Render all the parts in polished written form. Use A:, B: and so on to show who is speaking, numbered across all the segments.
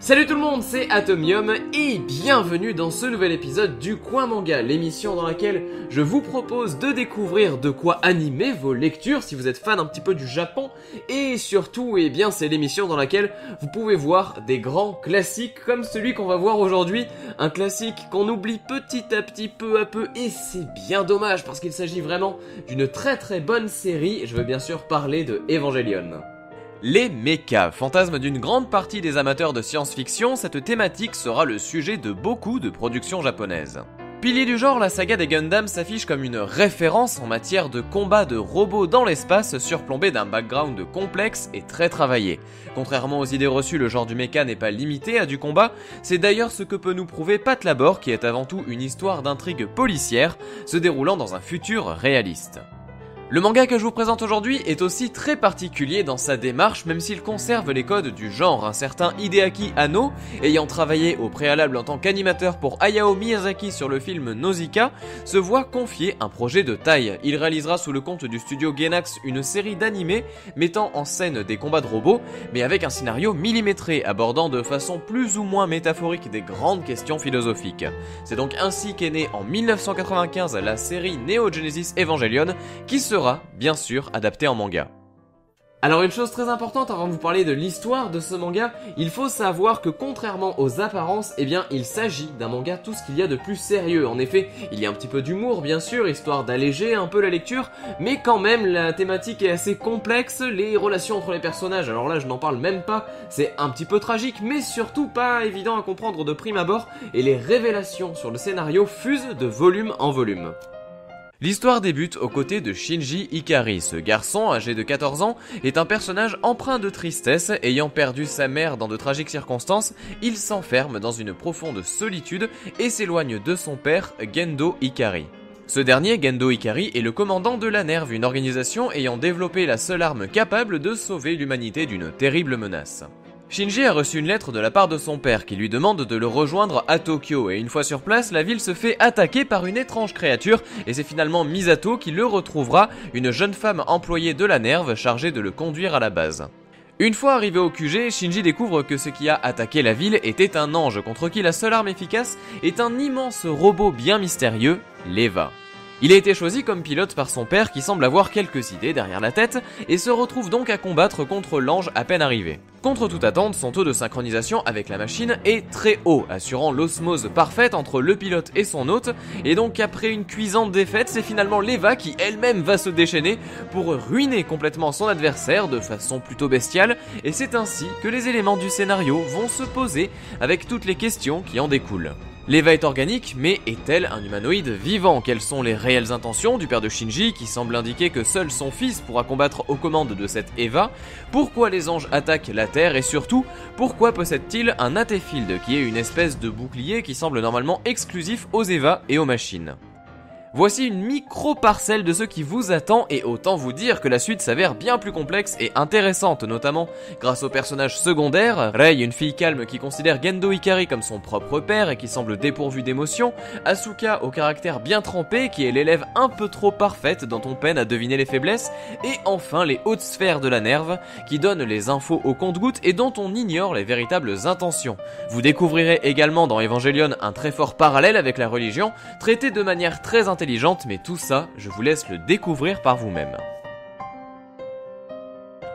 A: Salut tout le monde, c'est Atomium et bienvenue dans ce nouvel épisode du Coin Manga, l'émission dans laquelle je vous propose de découvrir de quoi animer vos lectures si vous êtes fan un petit peu du Japon et surtout, c'est l'émission dans laquelle vous pouvez voir des grands classiques comme celui qu'on va voir aujourd'hui, un classique qu'on oublie petit à petit, peu à peu et c'est bien dommage parce qu'il s'agit vraiment d'une très bonne série. Je veux bien sûr parler de Evangelion. Les mechas, fantasme d'une grande partie des amateurs de science-fiction, cette thématique sera le sujet de beaucoup de productions japonaises. Pilier du genre, la saga des Gundam s'affiche comme une référence en matière de combat de robots dans l'espace surplombé d'un background complexe et très travaillé. Contrairement aux idées reçues, le genre du mecha n'est pas limité à du combat, c'est d'ailleurs ce que peut nous prouver Pat Labor qui est avant tout une histoire d'intrigue policière se déroulant dans un futur réaliste. Le manga que je vous présente aujourd'hui est aussi très particulier dans sa démarche même s'il conserve les codes du genre. Un certain Hideaki Anno, ayant travaillé au préalable en tant qu'animateur pour Hayao Miyazaki sur le film Nausicaa, se voit confier un projet de taille. Il réalisera sous le compte du studio Gainax une série d'animés mettant en scène des combats de robots, mais avec un scénario millimétré abordant de façon plus ou moins métaphorique des grandes questions philosophiques. C'est donc ainsi qu'est née en 1995 la série Neo Genesis Evangelion qui sera bien sûr adapté en manga. Alors une chose très importante avant de vous parler de l'histoire de ce manga, il faut savoir que contrairement aux apparences, il s'agit d'un manga tout ce qu'il y a de plus sérieux. En effet, il y a un petit peu d'humour bien sûr, histoire d'alléger un peu la lecture, mais quand même la thématique est assez complexe, les relations entre les personnages, alors là je n'en parle même pas, c'est un petit peu tragique, mais surtout pas évident à comprendre de prime abord, et les révélations sur le scénario fusent de volume en volume. L'histoire débute aux côtés de Shinji Ikari. Ce garçon, âgé de 14 ans, est un personnage empreint de tristesse. Ayant perdu sa mère dans de tragiques circonstances, il s'enferme dans une profonde solitude et s'éloigne de son père, Gendo Ikari. Ce dernier, Gendo Ikari, est le commandant de la NERV, une organisation ayant développé la seule arme capable de sauver l'humanité d'une terrible menace. Shinji a reçu une lettre de la part de son père qui lui demande de le rejoindre à Tokyo et une fois sur place, la ville se fait attaquer par une étrange créature et c'est finalement Misato qui le retrouvera, une jeune femme employée de la NERV chargée de le conduire à la base. Une fois arrivé au QG, Shinji découvre que ce qui a attaqué la ville était un ange contre qui la seule arme efficace est un immense robot bien mystérieux, l'Eva. Il a été choisi comme pilote par son père qui semble avoir quelques idées derrière la tête et se retrouve donc à combattre contre l'ange à peine arrivé. Contre toute attente, son taux de synchronisation avec la machine est très haut, assurant l'osmose parfaite entre le pilote et son hôte, et donc après une cuisante défaite, c'est finalement l'Eva qui elle-même va se déchaîner pour ruiner complètement son adversaire de façon plutôt bestiale, et c'est ainsi que les éléments du scénario vont se poser avec toutes les questions qui en découlent. L'Eva est organique, mais est-elle un humanoïde vivant? Quelles sont les réelles intentions du père de Shinji qui semble indiquer que seul son fils pourra combattre aux commandes de cette Eva? Pourquoi les anges attaquent la Terre et surtout, pourquoi possède-t-il un Atefield qui est une espèce de bouclier qui semble normalement exclusif aux Eva et aux machines? Voici une micro-parcelle de ce qui vous attend et autant vous dire que la suite s'avère bien plus complexe et intéressante, notamment grâce aux personnages secondaires, Rei, une fille calme qui considère Gendo Ikari comme son propre père et qui semble dépourvue d'émotions, Asuka au caractère bien trempé qui est l'élève un peu trop parfaite dont on peine à deviner les faiblesses, et enfin les hautes sphères de la NERV qui donnent les infos au compte-gouttes et dont on ignore les véritables intentions. Vous découvrirez également dans Evangelion un très fort parallèle avec la religion, traité de manière très intelligente, mais tout ça, je vous laisse le découvrir par vous-même.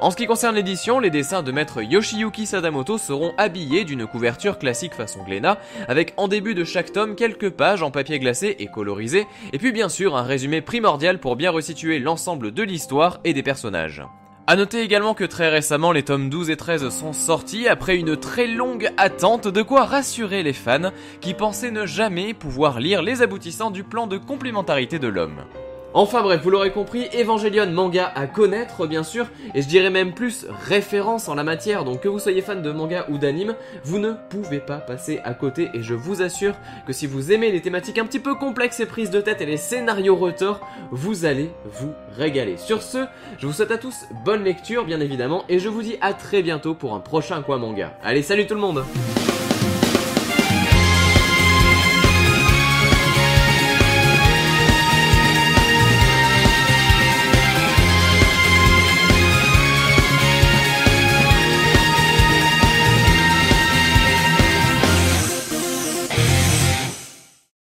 A: En ce qui concerne l'édition, les dessins de maître Yoshiyuki Sadamoto seront habillés d'une couverture classique façon Glénat, avec en début de chaque tome quelques pages en papier glacé et colorisé, et puis bien sûr un résumé primordial pour bien resituer l'ensemble de l'histoire et des personnages. A noter également que très récemment les tomes 12 et 13 sont sortis après une très longue attente, de quoi rassurer les fans qui pensaient ne jamais pouvoir lire les aboutissants du plan de complémentarité de l'homme. Enfin bref, vous l'aurez compris, Evangelion manga à connaître bien sûr, et je dirais même plus référence en la matière, donc que vous soyez fan de manga ou d'anime, vous ne pouvez pas passer à côté et je vous assure que si vous aimez les thématiques un petit peu complexes et prises de tête et les scénarios retors, vous allez vous régaler. Sur ce, je vous souhaite à tous bonne lecture bien évidemment et je vous dis à très bientôt pour un prochain Coin Manga. Allez, salut tout le monde!